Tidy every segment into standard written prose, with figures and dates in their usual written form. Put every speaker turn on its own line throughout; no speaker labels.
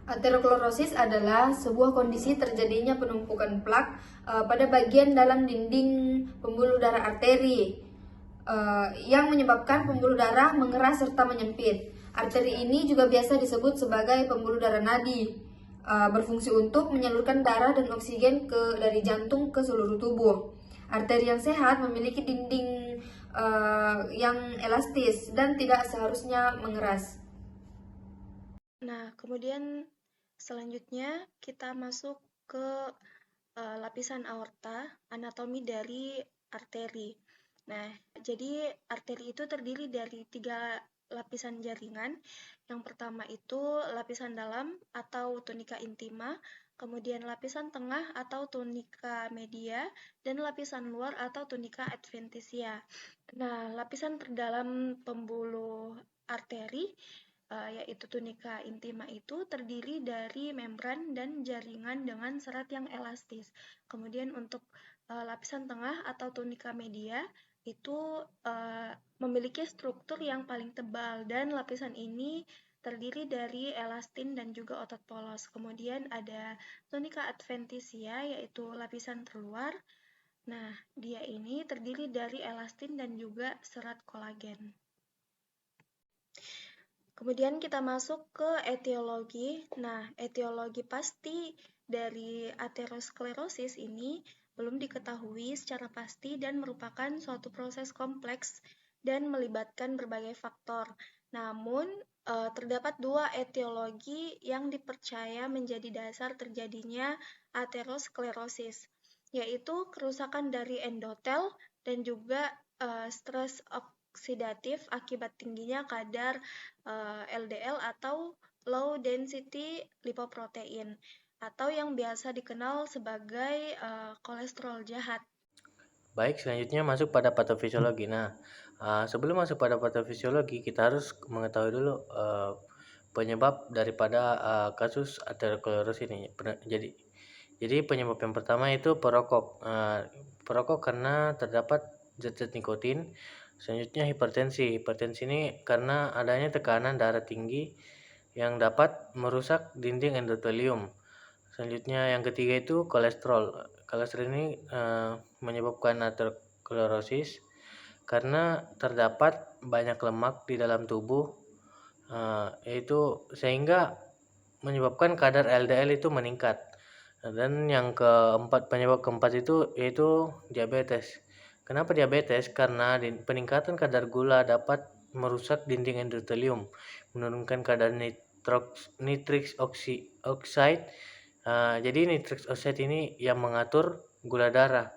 Aterosklorosis adalah sebuah kondisi terjadinya penumpukan plak pada bagian dalam dinding pembuluh darah arteri yang menyebabkan pembuluh darah mengeras serta menyempit. Arteri ini juga biasa disebut sebagai pembuluh darah nadi, berfungsi untuk menyalurkan darah dan oksigen dari jantung ke seluruh tubuh. Arteri yang sehat memiliki dinding yang elastis dan tidak seharusnya mengeras.
Nah, kemudian selanjutnya kita masuk ke lapisan aorta, anatomi dari arteri. Nah, jadi arteri itu terdiri dari 3 lapisan jaringan. Yang pertama itu lapisan dalam atau tunika intima, kemudian lapisan tengah atau tunika media, dan lapisan luar atau tunika adventitia. Nah, lapisan terdalam pembuluh arteri yaitu tunika intima itu terdiri dari membran dan jaringan dengan serat yang elastis. Kemudian untuk lapisan tengah atau tunika media itu memiliki struktur yang paling tebal dan lapisan ini terdiri dari elastin dan juga otot polos. Kemudian ada tunika adventitia yaitu lapisan terluar. Nah, dia ini terdiri dari elastin dan juga serat kolagen. Kemudian kita masuk ke etiologi. Nah, etiologi pasti dari aterosklerosis ini belum diketahui secara pasti dan merupakan suatu proses kompleks dan melibatkan berbagai faktor. Namun, terdapat 2 etiologi yang dipercaya menjadi dasar terjadinya aterosklerosis, yaitu kerusakan dari endotel dan juga stres oksidatif akibat tingginya kadar LDL atau low density lipoprotein atau yang biasa dikenal sebagai kolesterol jahat.
Baik, selanjutnya masuk pada patofisiologi. Nah, sebelum masuk pada patofisiologi, kita harus mengetahui dulu penyebab daripada kasus aterosklerosis ini. Jadi penyebab yang pertama itu perokok. Perokok karena terdapat zat-zat nikotin. Selanjutnya hipertensi. Hipertensi ini karena adanya tekanan darah tinggi yang dapat merusak dinding endotelium. Selanjutnya yang ketiga itu kolesterol. Kolesterol ini menyebabkan aterosklerosis karena terdapat banyak lemak di dalam tubuh, yaitu sehingga menyebabkan kadar LDL itu meningkat. Dan yang keempat, penyebab keempat itu yaitu diabetes. Kenapa diabetes? Karena peningkatan kadar gula dapat merusak dinding endotelium, menurunkan kadar nitric oxide. Jadi nitric oxide ini yang mengatur gula darah,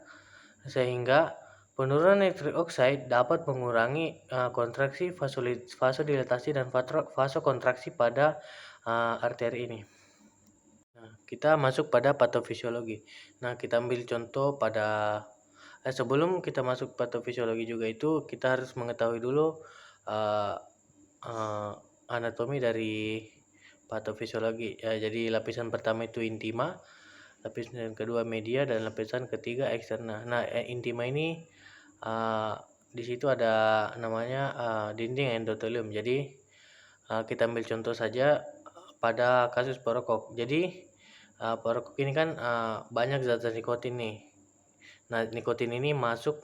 sehingga penurunan nitric oxide dapat mengurangi kontraksi vasodilatasi dan vasokontraksi pada arteri ini. Nah, kita masuk pada patofisiologi. Nah, kita ambil contoh pada sebelum kita masuk patofisiologi juga itu kita harus mengetahui dulu anatomi dari patofisiologi. Jadi lapisan pertama itu intima, lapisan kedua media, dan lapisan ketiga eksterna. Nah, intima ini di situ ada namanya dinding endotelium. Jadi kita ambil contoh saja pada kasus perokok. Jadi perokok ini kan banyak zat-zat nikotin nih. Nah, nikotin ini masuk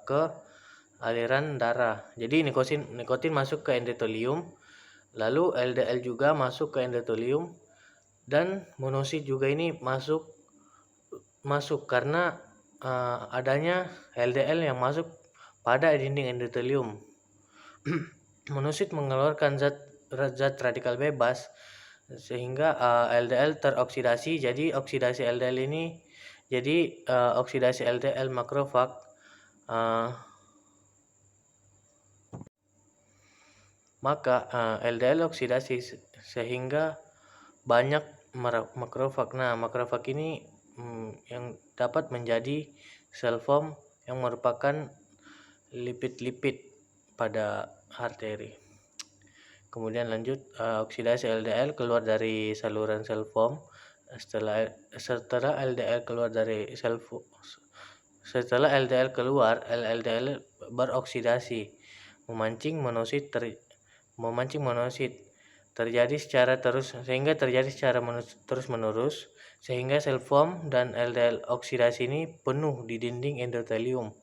ke aliran darah. Jadi nikotin masuk ke endotelium, lalu LDL juga masuk ke endotelium, dan monosit juga ini masuk karena adanya LDL yang masuk pada dinding endotelium. Monosit mengeluarkan zat radikal bebas sehingga LDL teroksidasi. Jadi oksidasi LDL ini oksidasi LDL makrofag maka LDL oksidasi sehingga banyak makrofag. Nah, makrofag ini yang dapat menjadi sel form yang merupakan lipid-lipid pada arteri. Kemudian lanjut, oksidasi LDL keluar dari saluran sel form. Setelah LDL keluar dari setelah LDL keluar, LDL beroksidasi memancing monosit. terjadi secara terus-menerus sehingga sel foam dan LDL oksidasi ini penuh di dinding endotelium.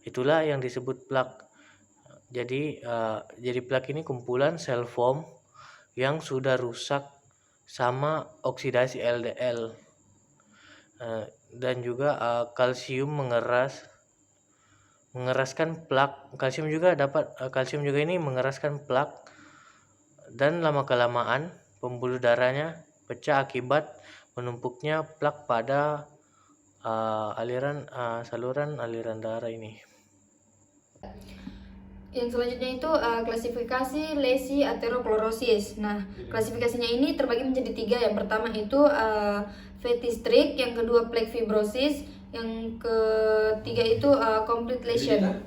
Itulah yang disebut plak. Jadi plak ini kumpulan sel foam yang sudah rusak sama oksidasi LDL. Dan juga kalsium mengeraskan plak. Kalsium juga ini mengeraskan plak, dan lama-kelamaan pembuluh darahnya pecah akibat menumpuknya plak pada saluran aliran darah ini.
Yang selanjutnya itu klasifikasi lesi aterosklerosis. Nah, klasifikasinya ini terbagi menjadi 3. Yang pertama itu fatty streak, yang kedua plaque fibrosis, yang ketiga itu complete lesion.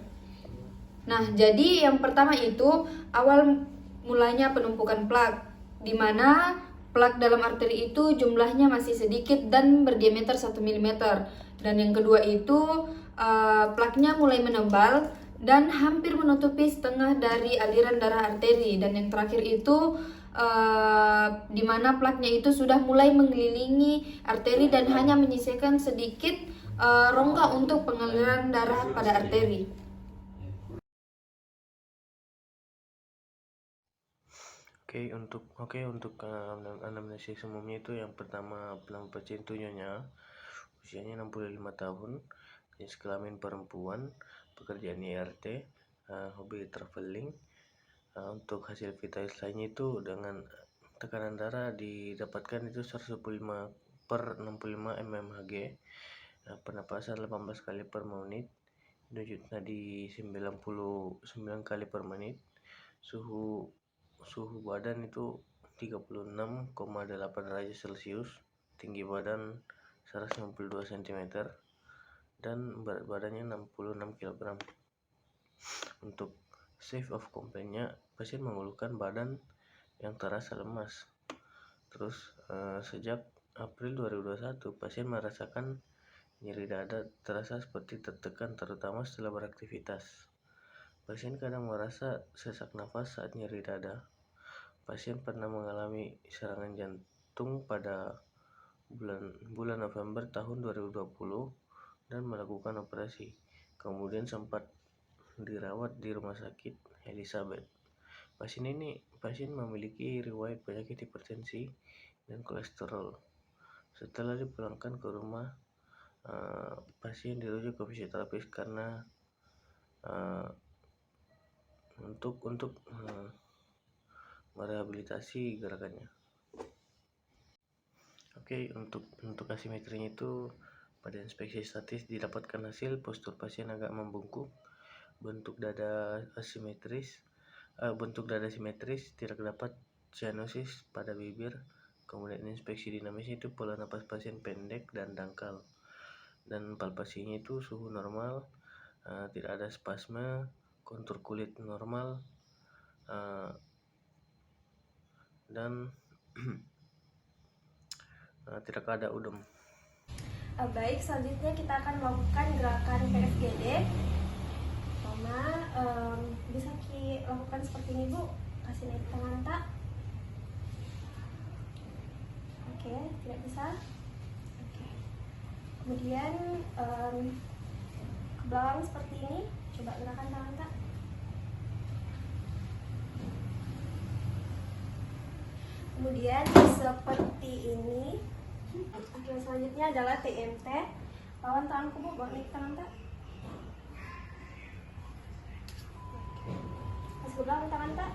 Nah, jadi yang pertama itu awal mulanya penumpukan plak, di mana plak dalam arteri itu jumlahnya masih sedikit dan berdiameter 1 mm. Dan yang kedua itu plaknya mulai menebal dan hampir menutupi setengah dari aliran darah arteri. Dan yang terakhir itu di mana plaknya itu sudah mulai mengelilingi arteri dan hanya menyisakan sedikit rongga untuk pengaliran darah pada arteri.
Oke, untuk anamnesis umumnya itu yang pertama, nama pasien itu nyonya, usianya 65 tahun, jenis kelamin perempuan, pekerjaan IRT, hobi traveling. Untuk hasil vitalis lainnya itu dengan tekanan darah didapatkan itu 105/65 mmHg, pernapasan 18 kali per menit, denyut nadi 99 kali per menit, suhu badan itu 36,8 derajat Celcius, tinggi badan 192 cm, dan berat badannya 66 kg. Untuk safe of complaint-nya, pasien mengeluhkan badan yang terasa lemas. Terus sejak April 2021, pasien merasakan nyeri dada terasa seperti tertekan, terutama setelah beraktivitas. Pasien kadang merasa sesak nafas saat nyeri dada. Pasien pernah mengalami serangan jantung pada bulan November tahun 2020 dan melakukan operasi. Kemudian sempat dirawat di Rumah Sakit Elizabeth. Pasien memiliki riwayat penyakit hipertensi dan kolesterol. Setelah dipulangkan ke rumah, pasien dirujuk ke fisioterapis karena untuk merehabilitasi gerakannya. Oke, untuk asimetrinya itu pada inspeksi statis didapatkan hasil postur pasien agak membungkuk, bentuk dada simetris, tidak dapat cyanosis pada bibir. Kemudian inspeksi dinamisnya itu pola napas pasien pendek dan dangkal, dan palpasinya itu suhu normal, tidak ada spasme, kontur kulit normal, dan tidak ada udem.
Baik, selanjutnya kita akan melakukan gerakan PFGD. Bisa dilakukan seperti ini, Bu. Kasih naik tangan tak. Oke, tidak bisa. Oke. Kemudian ke belakang seperti ini. Coba gerakan tangan tak. Kemudian seperti ini. Oke, selanjutnya adalah TMT. Lawan tanganku, Bu, bawa naik tangan tak. Kasih ke belakang tangan tak.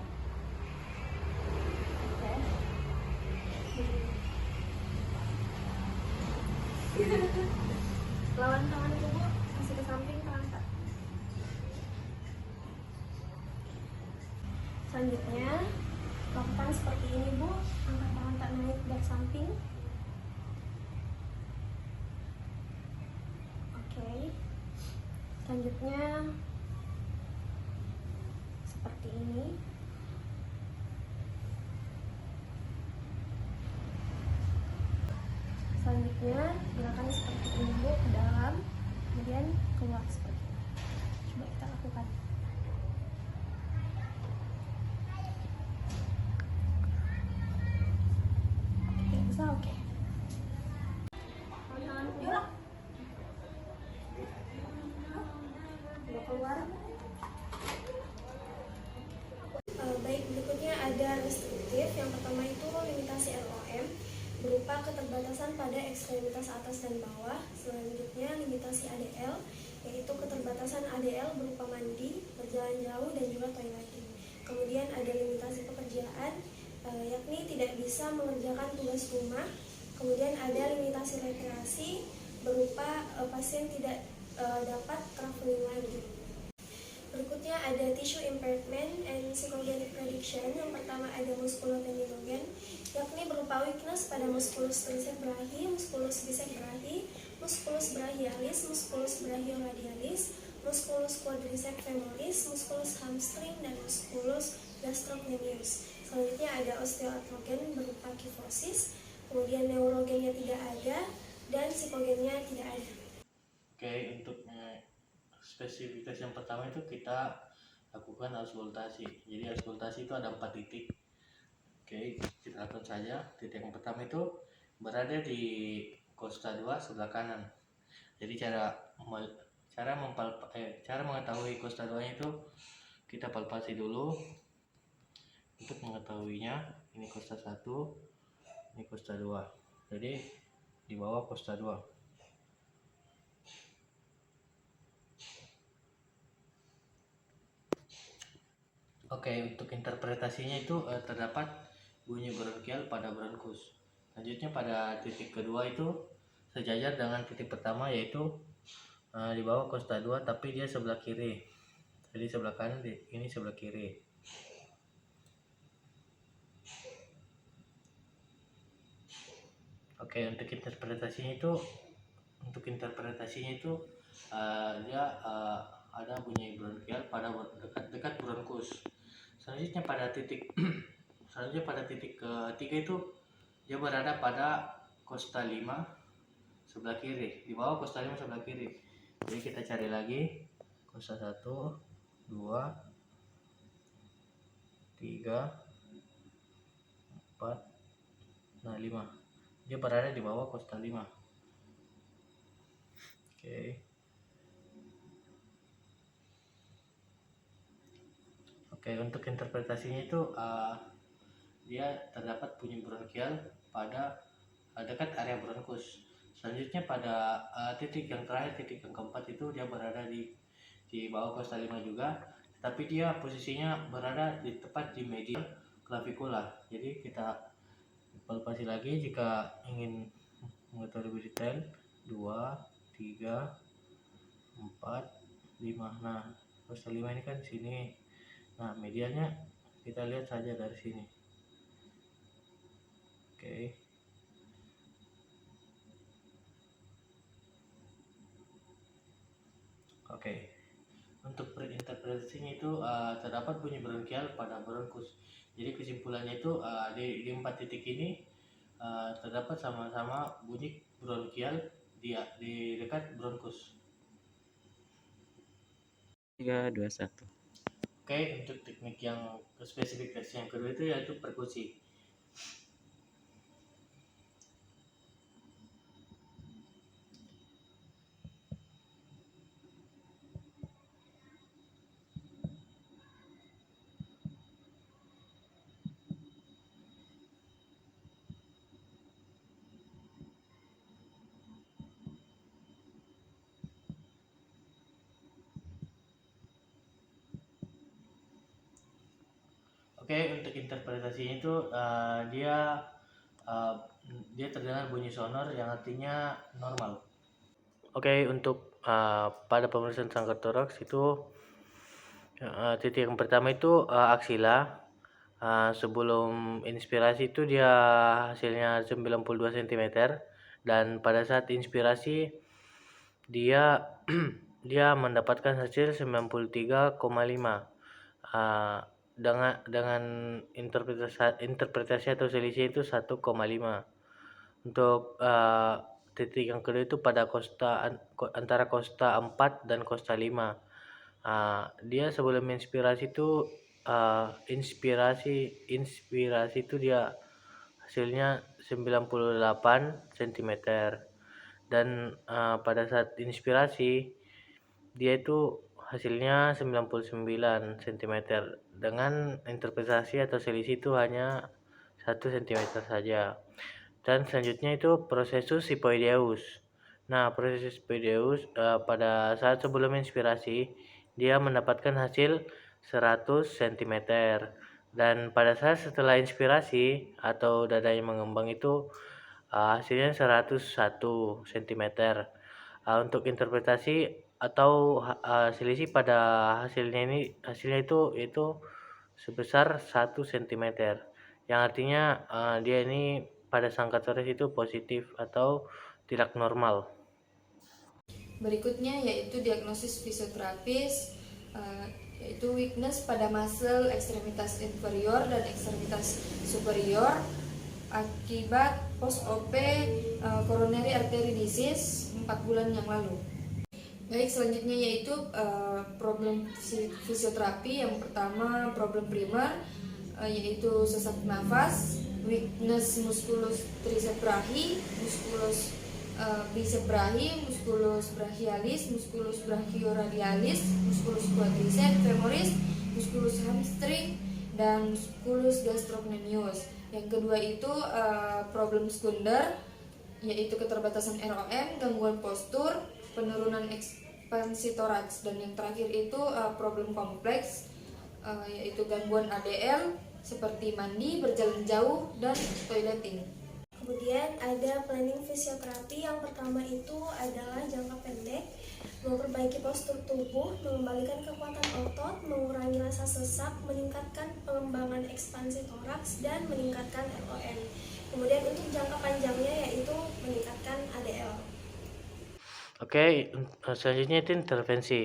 Oke. Lawan tanganku, Bu, kasih ke samping tangan tak. Selanjutnya lakukan seperti ini, Bu. Angkat tangan tak naik dari samping. Oke. Selanjutnya seperti ini. Selanjutnya gerakan seperti ini, Bu, ke dalam, kemudian keluar seperti ini. Coba kita lakukan.
Rasa oke. Udah keluar.
Baik, berikutnya ada restriktif. Yang pertama itu limitasi ROM berupa keterbatasan pada ekstremitas atas dan bawah. Selanjutnya limitasi ADL, yaitu keterbatasan ADL berupa mandi, berjalan jauh, dan juga toileting. Kemudian ada limitasi pekerjaan, yakni tidak bisa mengerjakan tugas rumah. Kemudian ada limitasi rekreasi berupa pasien tidak dapat traveling lagi. Berikutnya ada tissue impairment and psychogenic prediction. Yang pertama ada muskulotendinogen, yakni berupa weakness pada musculus trisep brachi, musculus bicep brachi, musculus brachialis, musculus brachioradialis, musculus quadriceps femoris, musculus hamstring, dan musculus gastrocnemius. Selanjutnya ada osteoartrogen berupa kifosis, kemudian neurogennya tidak ada, dan psikogennya tidak ada.
Oke, untuk spesifikasi yang pertama itu kita lakukan auskultasi. Jadi auskultasi itu ada 4 titik. Oke, kita lakukan saja. Titik yang pertama itu berada di kosta 2 sebelah kanan. Jadi cara mengetahui kosta 2 itu kita palpasi dulu. Untuk mengetahuinya, ini kosta 1, ini kosta 2. Jadi di bawah kosta 2. Oke, untuk interpretasinya itu terdapat bunyi bronkial pada bronkus. Selanjutnya pada titik kedua itu sejajar dengan titik pertama, yaitu di bawah kosta 2 tapi dia sebelah kiri. Jadi sebelah kanan, ini sebelah kiri. Oke, untuk interpretasinya itu dia ada bunyi bronkial pada dekat bronkus. Selanjutnya pada titik ketiga itu dia berada pada kosta 5 sebelah kiri, di bawah kosta 5 sebelah kiri. Jadi kita cari lagi kosta 1, 2, 3, 4, nah 5. Dia berada di bawah kosta 5. Oke, untuk interpretasinya itu dia terdapat bunyi bronkial pada dekat area bronkus. Selanjutnya pada titik yang terakhir, titik yang keempat itu dia berada di bawah kosta 5 juga, tapi dia posisinya berada tepat di medial clavicula. Jadi kita palpasi lagi jika ingin mengetahui lebih detail. 2, 3, 4, 5. Nah, kosta 5 ini kan sini. Nah, medialnya kita lihat saja dari sini. Oke. Untuk interpretasinya itu terdapat bunyi bronkial pada bronkus. Jadi kesimpulannya itu di 4 titik ini terdapat sama-sama bunyi bronkial di dekat bronkus.
3, 2, 1.
Oke, untuk teknik yang spesifikasi yang kedua itu yaitu perkusi. Oke, untuk interpretasinya itu dia terdengar bunyi sonor yang artinya normal. Oke, untuk pada pemeriksaan sangkar toraks itu titik yang pertama itu aksila. Sebelum inspirasi itu dia hasilnya 92 cm, dan pada saat inspirasi dia dia mendapatkan hasil 93,5. Dengan interpretasi atau selisih itu 1,5. Untuk titik yang kedua itu pada antara kosta 4 dan kosta 5. Dia sebelum inspirasi itu inspirasi itu dia hasilnya 98 cm. Dan pada saat inspirasi dia itu hasilnya 99 cm dengan interpretasi atau selisih itu hanya 1 cm saja. Dan selanjutnya itu prosesus hipoideus. Nah, proses hipoideus pada saat sebelum inspirasi dia mendapatkan hasil 100 cm. Dan pada saat setelah inspirasi atau dadanya mengembang itu hasilnya 101 cm. Untuk interpretasi atau selisih pada hasilnya itu sebesar 1 cm, yang artinya dia ini pada sangkat Torres itu positif atau tidak normal.
Berikutnya yaitu diagnosis fisioterapis, yaitu weakness pada muscle ekstremitas inferior dan ekstremitas superior akibat post-OP coronary artery disease 4 bulan yang lalu. Baik, selanjutnya yaitu problem fisioterapi. Yang pertama problem primer, yaitu sesak nafas, weakness musculus triceps brachii, musculus bicep brachii, musculus brachialis, musculus brachioradialis, musculus quadriceps femoris, musculus hamstring, dan musculus gastrocnemius. Yang kedua itu problem sekunder, yaitu keterbatasan ROM, gangguan postur, penurunan ekspansi toraks. Dan yang terakhir itu problem kompleks, yaitu gangguan ADL seperti mandi, berjalan jauh, dan toileting.
Kemudian ada planning fisioterapi. Yang pertama itu adalah jangka pendek, memperbaiki postur tubuh, mengembalikan kekuatan otot, mengurangi rasa sesak, meningkatkan pengembangan ekspansi toraks, dan meningkatkan ROM. Kemudian untuk jangka panjangnya yaitu meningkatkan ADL.
Oke, selanjutnya itu intervensi.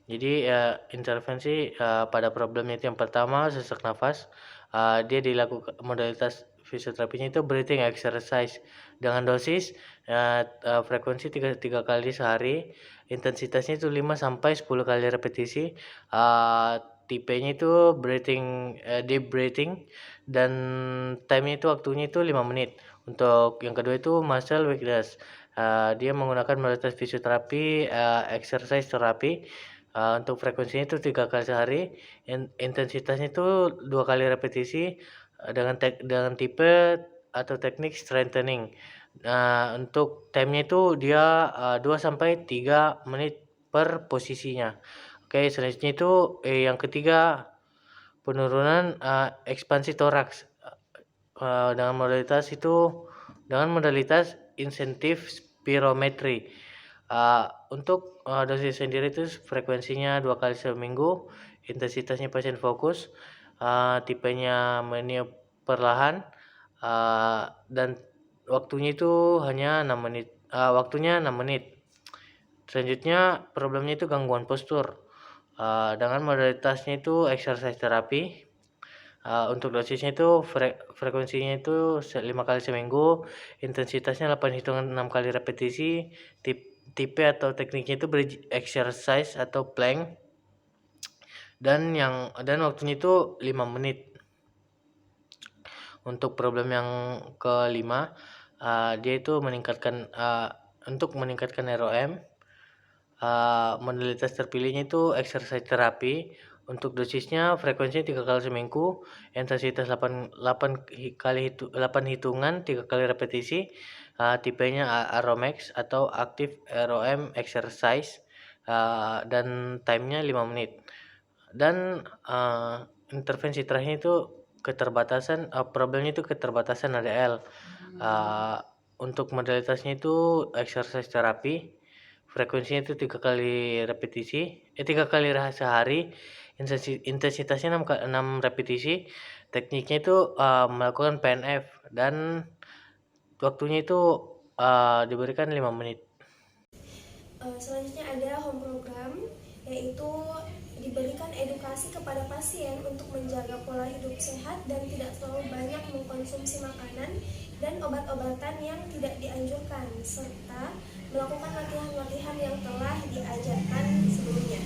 Jadi intervensi pada problemnya itu yang pertama sesak nafas, dia dilakukan modalitas fisioterapinya itu breathing exercise dengan dosis frekuensi 3 kali sehari, intensitasnya itu 5 sampai 10 kali repetisi, tipenya itu deep breathing, dan time itu waktunya itu 5 menit. Untuk yang kedua itu muscle weakness, dia menggunakan modalitas fisioterapi exercise terapi, untuk frekuensinya itu 3 kali sehari, intensitasnya itu 2 kali repetisi, dengan tipe atau teknik strengthening. Untuk time-nya itu dia 2 sampai 3 menit per posisinya. Oke, selanjutnya itu yang ketiga penurunan ekspansi toraks dengan modalitas insentif spirometri. Untuk dosis sendiri itu frekuensinya 2 kali seminggu, intensitasnya pasien fokus, tipenya meniup perlahan, dan waktunya itu hanya 6 menit. Waktunya 6 menit. Selanjutnya problemnya itu gangguan postur, dengan modalitasnya itu exercise terapi. Untuk dosisnya itu frekuensinya itu 5 kali seminggu, intensitasnya 8 hitungan 6 kali repetisi, tipe atau tekniknya itu bridge exercise atau plank, dan waktunya itu 5 menit. Untuk problem yang kelima, dia itu untuk meningkatkan ROM, modalitas terpilihnya itu exercise terapi. Untuk dosisnya frekuensinya 3 kali seminggu, intensitas 8 hitungan 3 kali repetisi, tipenya Aromex atau active ROM exercise, dan time-nya 5 menit. Dan intervensi terakhir itu problemnya itu keterbatasan ADL. Untuk modalitasnya itu exercise terapi, frekuensinya itu 3 kali sehari, intensitasnya 6 repetisi, tekniknya itu melakukan PNF, dan waktunya itu diberikan 5 menit.
Selanjutnya ada home program, yaitu diberikan edukasi kepada pasien untuk menjaga pola hidup sehat dan tidak terlalu banyak mengkonsumsi makanan dan obat-obatan yang tidak dianjurkan, serta melakukan latihan-latihan yang telah diajarkan sebelumnya.